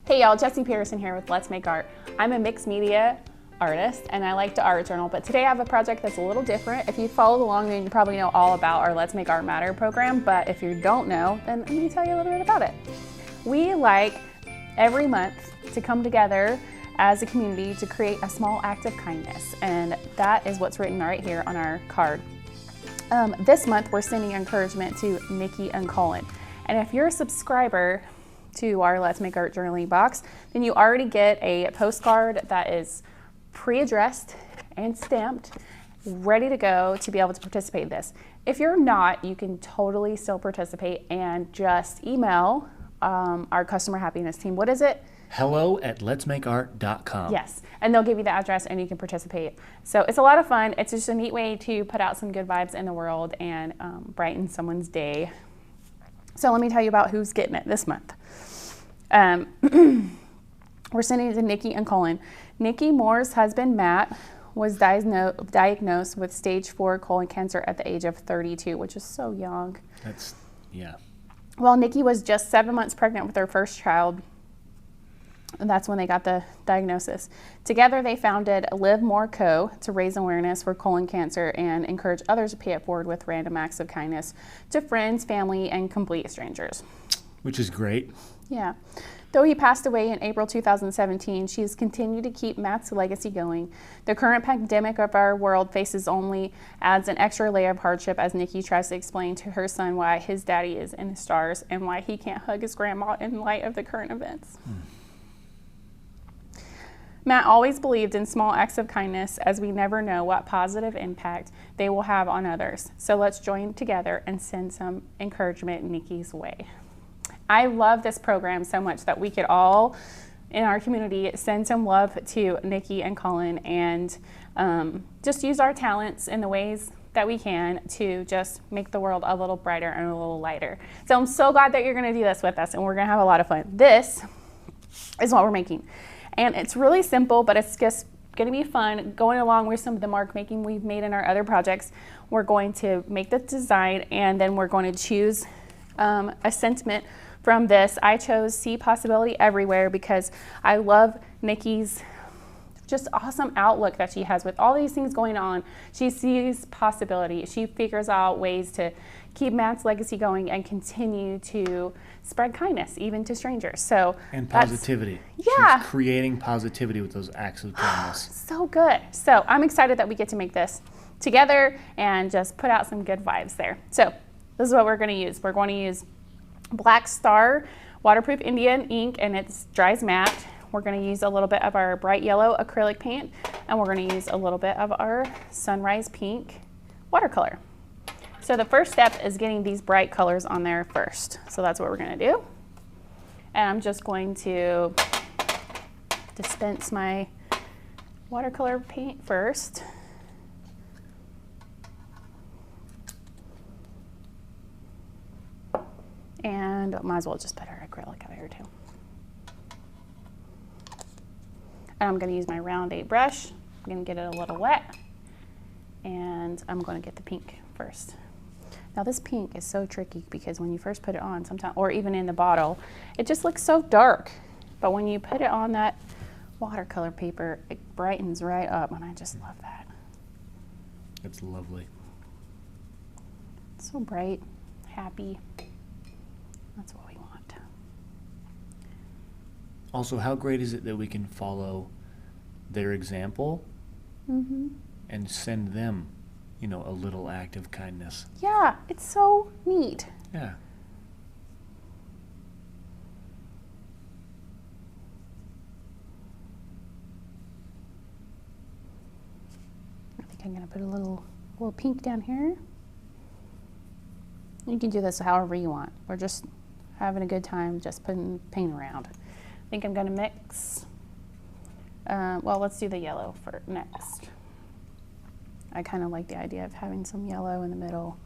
Hey y'all, Jessie Petersen here with Let's Make Art. I'm a mixed media artist and I like to art journal, but today I have a project that's a little different. If you followed along, then you probably know all about our Let's Make Art Matter program, but if you don't know, then I'm gonna tell you a little bit about it. We like every month to come together as a community to create a small act of kindness, and that is what's written right here on our card. This month we're sending encouragement to Nikki and Cullen, and if you're a subscriber to our Let's Make Art journaling box, then you already get a postcard that is pre-addressed and stamped, ready to go to be able to participate in this. If you're not, you can totally still participate and just email our customer happiness team. What is it? hello@letsmakeart.com. Yes, and they'll give you the address and you can participate. So it's a lot of fun. It's just a neat way to put out some good vibes in the world and brighten someone's day. So let me tell you about who's getting it this month. We're sending it to Nikki and Cullen. Nikki Moore's husband, Matt, was diagnosed with stage 4 colon cancer at the age of 32, which is so young. Yeah. Well, Nikki was just 7 months pregnant with her first child, and that's when they got the diagnosis. Together, they founded Live More Co. to raise awareness for colon cancer and encourage others to pay it forward with random acts of kindness to friends, family, and complete strangers. Which is great. Yeah. Though he passed away in April 2017, she has continued to keep Matt's legacy going. The current pandemic of our world adds an extra layer of hardship as Nikki tries to explain to her son why his daddy is in the stars and why he can't hug his grandma in light of the current events. Matt always believed in small acts of kindness, as we never know what positive impact they will have on others. So let's join together and send some encouragement Nikki's way. I love this program so much that we could all in our community send some love to Nikki and Cullen and just use our talents in the ways that we can to just make the world a little brighter and a little lighter. So I'm so glad that you're gonna do this with us and we're gonna have a lot of fun. This is what we're making. And it's really simple, but it's just gonna be fun. Going along with some of the mark making we've made in our other projects, we're going to make the design and then we're going to choose a sentiment from this. I chose See Possibility Everywhere because I love Nikki's just awesome outlook that she has with all these things going on. She sees possibility. She figures out ways to keep Matt's legacy going and continue to spread kindness, even to strangers. And positivity. Yeah. She's creating positivity with those acts of kindness. So good. So I'm excited that we get to make this together and just put out some good vibes there. So this is what we're going to use. We're going to use Black Star waterproof Indian ink, and it dries matte. We're going to use a little bit of our bright yellow acrylic paint, and we're going to use a little bit of our sunrise pink watercolor. So the first step is getting these bright colors on there first. So that's what we're going to do. And I'm just going to dispense my watercolor paint first. And might as well just put our acrylic out here too. And I'm going to use my round 8 brush. I'm going to get it a little wet. And I'm going to get the pink first. Now this pink is so tricky because when you first put it on sometimes, or even in the bottle, it just looks so dark. But when you put it on that watercolor paper, it brightens right up, and I just love that. It's lovely. It's so bright, happy. That's what we want. Also, how great is it that we can follow their example and send them, a little act of kindness? Yeah, it's so neat. Yeah. I think I'm gonna put a little pink down here. You can do this however you want. We're just having a good time just putting paint around. I think I'm gonna mix, well, let's do the yellow for next. I kind of like the idea of having some yellow in the middle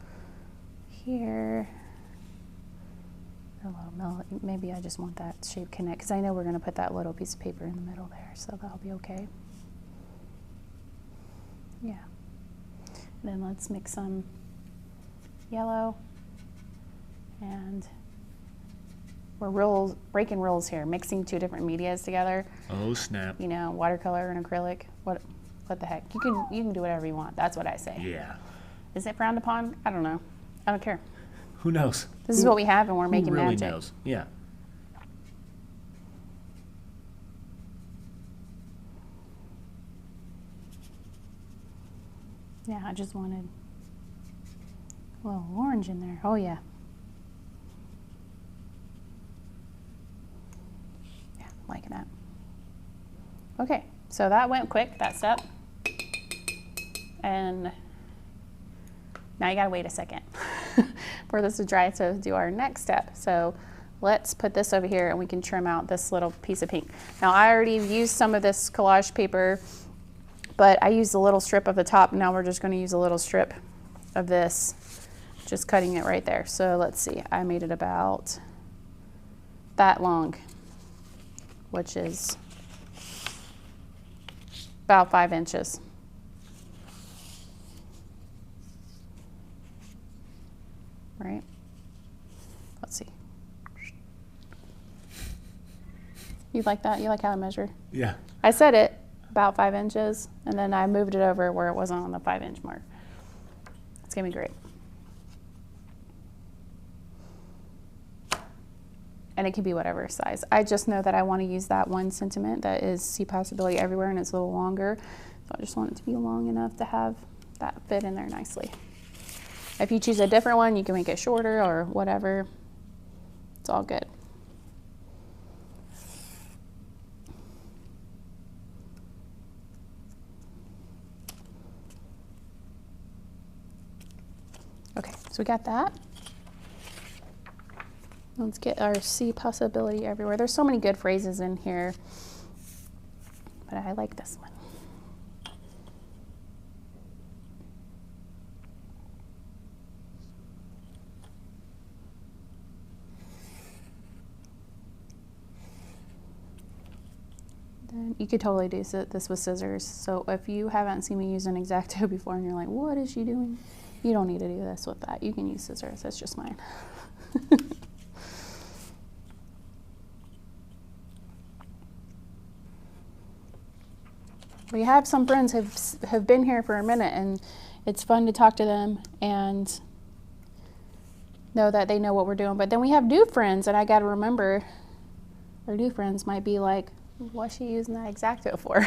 here. Maybe I just want that shape connect, because I know we're gonna put that little piece of paper in the middle there, so that'll be okay. Yeah. Then let's mix some yellow and we're breaking rules here, mixing two different medias together. Oh snap! You know, watercolor and acrylic. What the heck? You can do whatever you want. That's what I say. Yeah. Is it frowned upon? I don't know. I don't care. Who knows? This is what we have, and we're making really magic. Knows? Yeah. Yeah, I just wanted a little orange in there. Oh yeah. Yeah, I'm liking that. Okay, so that went quick, that step. And now you gotta wait a second for this to dry to do our next step. So let's put this over here and we can trim out this little piece of pink. Now I already used some of this collage paper, but I used a little strip of the top. Now we're just gonna use a little strip of this, just cutting it right there. So let's see, I made it about that long, which is about 5 inches. Right? Let's see. You like that? You like how I measure? Yeah. I said it about 5 inches, and then I moved it over where it wasn't on the 5-inch mark. It's gonna be great. And it can be whatever size. I just know that I want to use that 1 centimeter that is See Possibility Everywhere, and it's a little longer. So I just want it to be long enough to have that fit in there nicely. If you choose a different one, you can make it shorter or whatever. It's all good. Okay, so we got that. Let's get our See Possibility Everywhere. There's so many good phrases in here, but I like this one. Then you could totally do this with scissors. So if you haven't seen me use an X-Acto before and you're like, what is she doing? You don't need to do this with that. You can use scissors. That's just mine. We have some friends have been here for a minute, and it's fun to talk to them and know that they know what we're doing. But then we have new friends, and I got to remember our new friends might be like, what's she using that X-Acto for?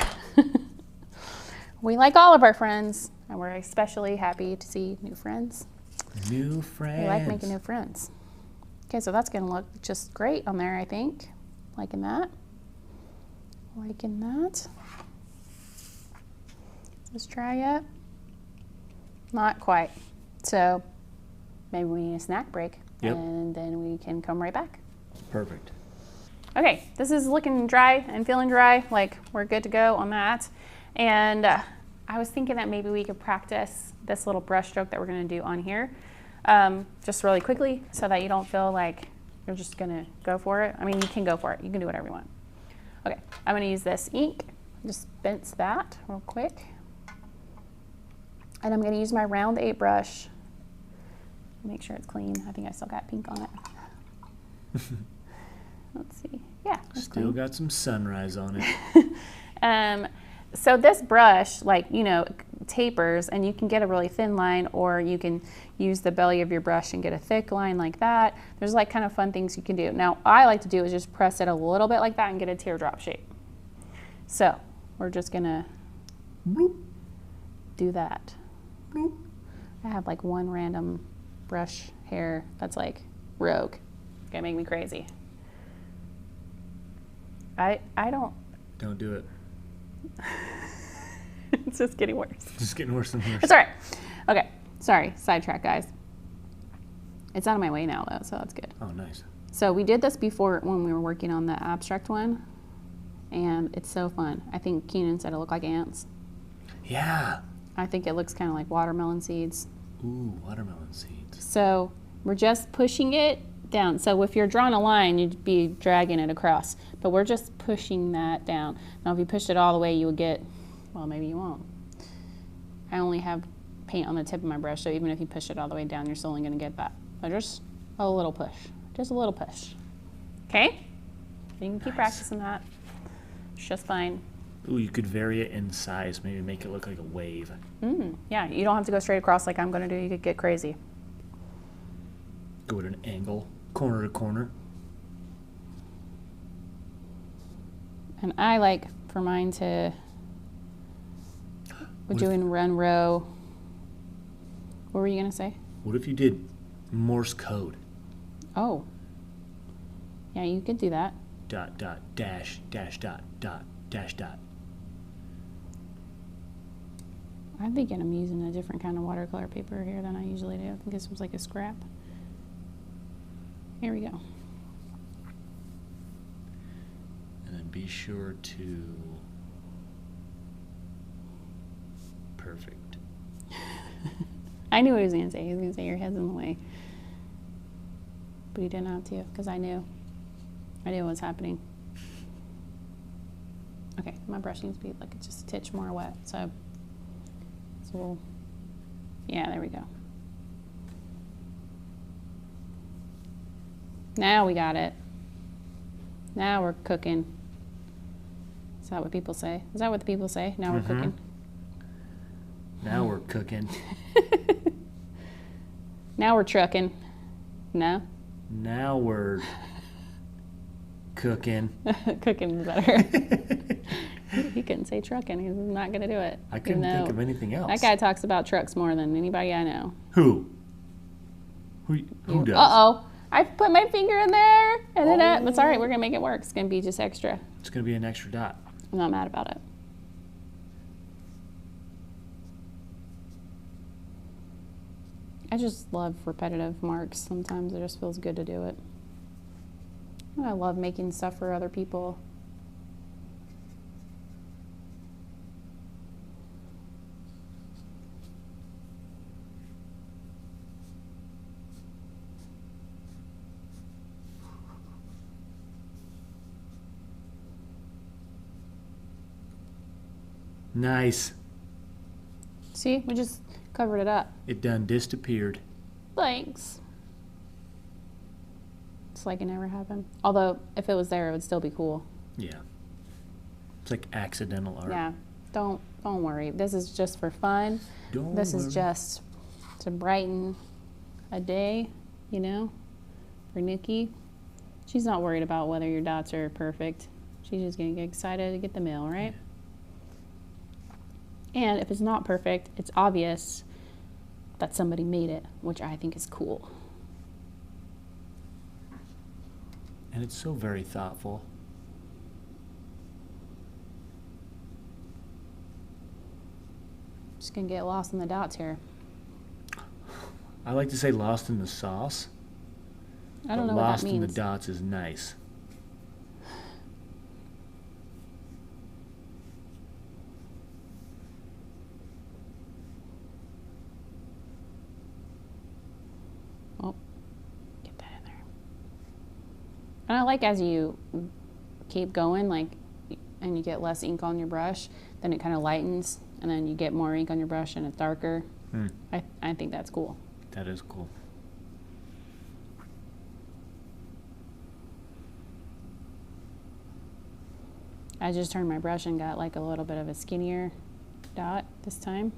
We like all of our friends, and we're especially happy to see new friends. New friends. We like making new friends. Okay, so that's gonna look just great on there, I think. Liking that. Liking that. Let's try it. Not quite. So maybe we need a snack break, and then we can come right back. Perfect. Okay, this is looking dry and feeling dry, like we're good to go on that. And I was thinking that maybe we could practice this little brush stroke that we're gonna do on here, just really quickly, so that you don't feel like you're just gonna go for it. I mean, you can go for it. You can do whatever you want. Okay, I'm gonna use this ink. Just rinse that real quick. And I'm gonna use my round 8 brush. Make sure it's clean. I think I still got pink on it. Let's see. Yeah, still got some sunrise on it. So this brush, like, you know, tapers, and you can get a really thin line, or you can use the belly of your brush and get a thick line like that. There's like kind of fun things you can do. Now, I like to do is just press it a little bit like that and get a teardrop shape. So we're just gonna do that. I have like one random brush hair that's like rogue. It's gonna make me crazy. I Don't do it. It's just getting worse. Just getting worse and worse. It's all right. Okay, sorry, sidetrack, guys. It's out of my way now, though, so that's good. Oh, nice. So we did this before when we were working on the abstract one, and it's so fun. I think Keenan said it looked like ants. Yeah. I think it looks kind of like watermelon seeds. Ooh, watermelon seeds. So we're just pushing it down. So if you're drawing a line, you'd be dragging it across, but we're just pushing that down. Now if you pushed it all the way, you would get, well, maybe you won't. I only have paint on the tip of my brush, so even if you push it all the way down, you're still only gonna get that. But just a little push, just a little push. Okay? You can keep Nice. practicing that. It's just fine. Ooh, you could vary it in size. Maybe make it look like a wave. Yeah, you don't have to go straight across like I'm going to do. You could get crazy. Go at an angle, corner to corner. And I like for mine to, we're What if- doing run row. What were you going to say? What if you did Morse code? Oh. Yeah, you could do that. Dot, dot, dash, dash, dot, dot, dash, dot. I'm thinking I'm using a different kind of watercolor paper here than I usually do. I think this was like a scrap. Here we go. And then be sure to... Perfect. I knew what he was going to say. He was going to say your head's in the way. But he didn't have to, because I knew. I knew what was happening. Okay, my brush needs to be like just a titch more wet. So we'll, yeah, there we go. Now we got it. Now we're cooking. Is that what people say? Is that what the people say? Now we're cooking. Now we're cooking. Now we're trucking. No? Now we're cooking. Cooking is better. He couldn't say trucking. He's not going to do it. I couldn't think of anything else. That guy talks about trucks more than anybody I know. Who? Who does? Uh-oh. I put my finger in there. And it's all right. We're going to make it work. It's going to be just extra. It's going to be an extra dot. I'm not mad about it. I just love repetitive marks. Sometimes it just feels good to do it. I love making stuff for other people. Nice. See, we just covered it up. It done disappeared. Thanks. It's like it never happened. Although, if it was there, it would still be cool. Yeah. It's like accidental art. Yeah. Don't worry. This is just for fun. This is just to brighten a day, you know, for Nikki. She's not worried about whether your dots are perfect. She's just going to get excited to get the mail, right? Yeah. And if it's not perfect, it's obvious that somebody made it, which I think is cool. And it's so very thoughtful. Just gonna get lost in the dots here. I like to say lost in the sauce. I don't know but what lost that in the means. dots is nice. Oh, get that in there. And I like as you keep going, like, and you get less ink on your brush, then it kind of lightens, and then you get more ink on your brush and it's darker. I think that's cool. That is cool. I just turned my brush and got like a little bit of a skinnier dot this time.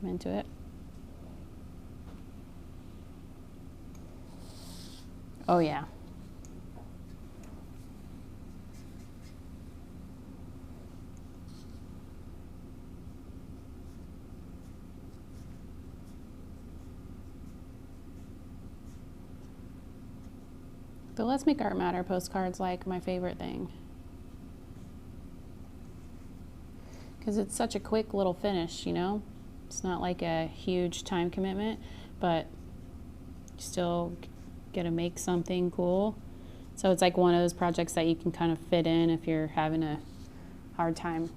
I'm into it. Oh yeah. The Let's Make Art Matter postcard's like my favorite thing. Because it's such a quick little finish, you know? It's not like a huge time commitment, but you still get to make something cool. So it's like one of those projects that you can kind of fit in if you're having a hard time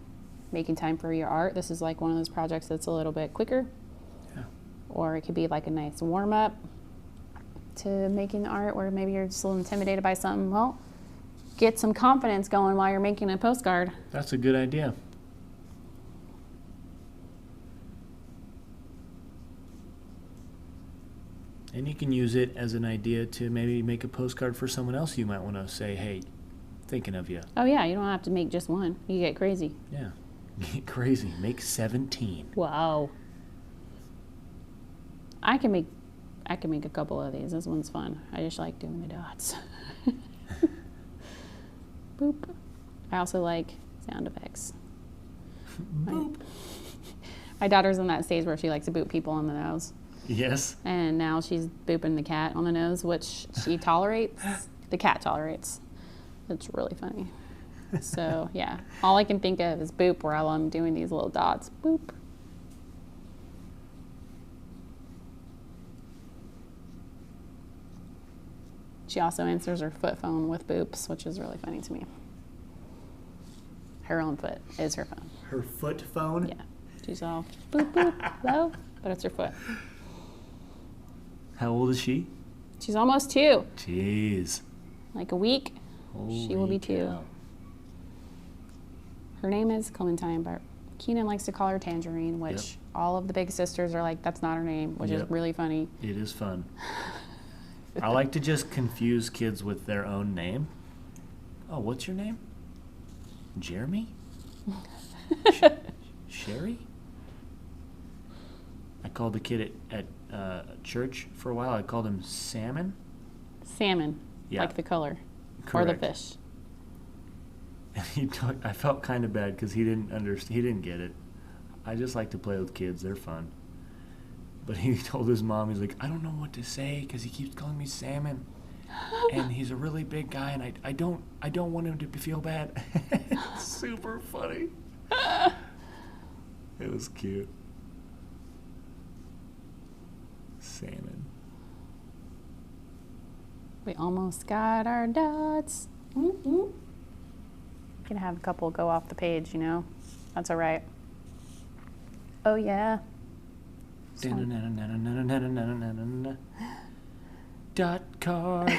making time for your art. This is like one of those projects that's a little bit quicker. Yeah. Or it could be like a nice warm-up to making the art where maybe you're just a little intimidated by something. Well, get some confidence going while you're making a postcard. That's a good idea. And you can use it as an idea to maybe make a postcard for someone else you might want to say, hey, thinking of you. Oh yeah, you don't have to make just one. You get crazy. Yeah. Get crazy. Make 17. Wow. I can make a couple of these. This one's fun. I just like doing the dots. Boop. I also like sound effects. Boop. My daughter's in that stage where she likes to boop people on the nose. Yes. And now she's booping the cat on the nose, which she tolerates. The cat tolerates. It's really funny. So, yeah. All I can think of is boop while I'm doing these little dots. Boop. She also answers her foot phone with boops, which is really funny to me. Her own foot is her phone. Her foot phone? Yeah. She's all boop, boop, hello, but it's her foot. How old is she? She's almost 2. Jeez. Like a week, Holy she will be 2. cow. Her name is Clementine, but Keenan likes to call her Tangerine, which all of the big sisters are like, that's not her name, which is really funny. It is fun. I like to just confuse kids with their own name. Oh, what's your name? Jeremy? Sherry? I called the kid at church for a while. I called him Salmon. Salmon, Yeah. like the color, Correct. or the fish. I felt kind of bad because he didn't understand. He didn't get it. I just like to play with kids. They're fun. But he told his mom, he's like, I don't know what to say because he keeps calling me Salmon, and he's a really big guy, and I don't want him to feel bad. It's super funny. It was cute. Salmon. We almost got our dots. You can have a couple go off the page, you know. That's all right. Oh yeah. Dot card.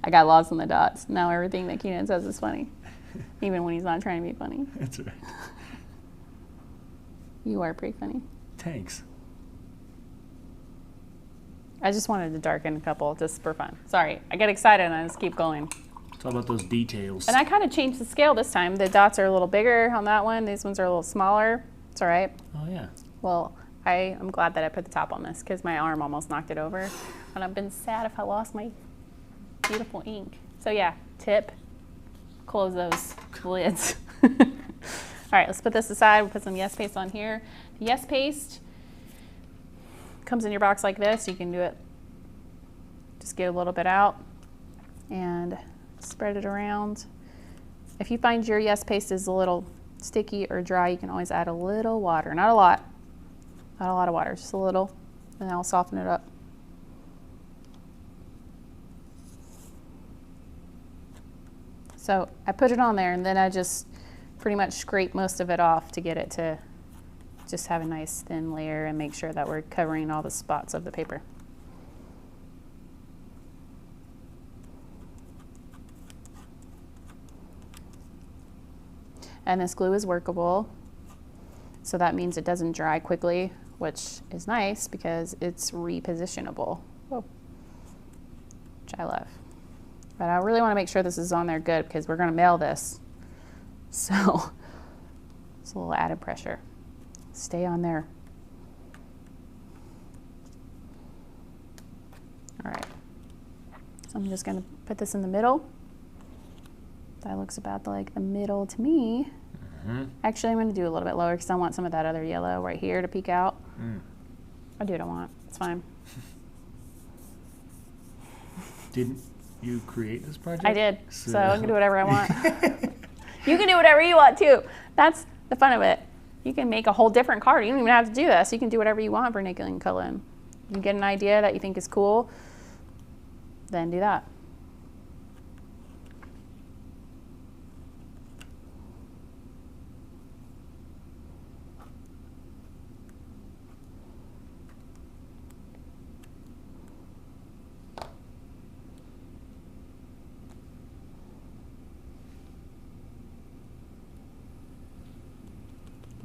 I got lost in the dots. Now everything that Keenan says is funny, even when he's not trying to be funny. That's right. You are pretty funny. Thanks. I just wanted to darken a couple just for fun. Sorry, I get excited and I just keep going. It's all about those details. And I kind of changed the scale this time. The dots are a little bigger on that one. These ones are a little smaller. It's all right. Oh, yeah. Well, I'm glad that I put the top on this because my arm almost knocked it over. And I've been sad if I lost my beautiful ink. So yeah, tip, close those lids. All right, let's put this aside. We'll put some Yes Paste on here. The Yes Paste comes in your box like this. You can do it, just get a little bit out and spread it around. If you find your Yes Paste is a little sticky or dry, you can always add a little water. Not a lot of water, just a little, and that'll soften it up. So I put it on there and then I just pretty much scrape most of it off to get it to just have a nice thin layer and make sure that we're covering all the spots of the paper. And this glue is workable, so that means it doesn't dry quickly, which is nice because it's repositionable. Whoa. Which I love. But I really want to make sure this is on there good because we're going to mail this. So it's a little added pressure. Stay on there. All right. So I'm just going to put this in the middle. That looks about like the middle to me. Actually, I'm going to do a little bit lower because I want some of that other yellow right here to peek out. I do what I want. It's fine. Didn't you create this project? I did. So I can do whatever I want. You can do whatever you want too. That's the fun of it. You can make a whole different card. You don't even have to do this. You can do whatever you want for Nikki and Cullen. You get an idea that you think is cool, then do that.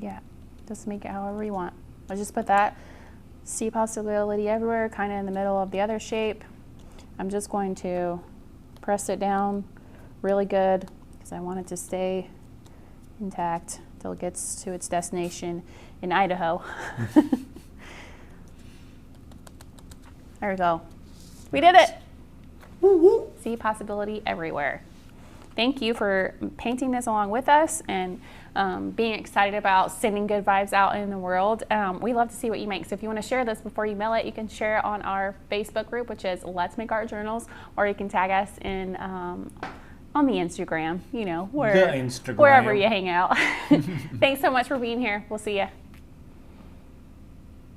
Yeah, Just make it however you want. I just put that see possibility everywhere, kind of in the middle of the other shape. I'm just going to press it down really good because I want it to stay intact till it gets to its destination in Idaho. There we go. We did it. Woo-woo. See possibility everywhere. Thank you for painting this along with us and being excited about sending good vibes out in the world. We love to see what you make. So if you want to share this before you mail it, you can share it on our Facebook group, which is Let's Make Art Journals, or you can tag us in on the Instagram, you know, wherever you hang out. Thanks so much for being here. We'll see you.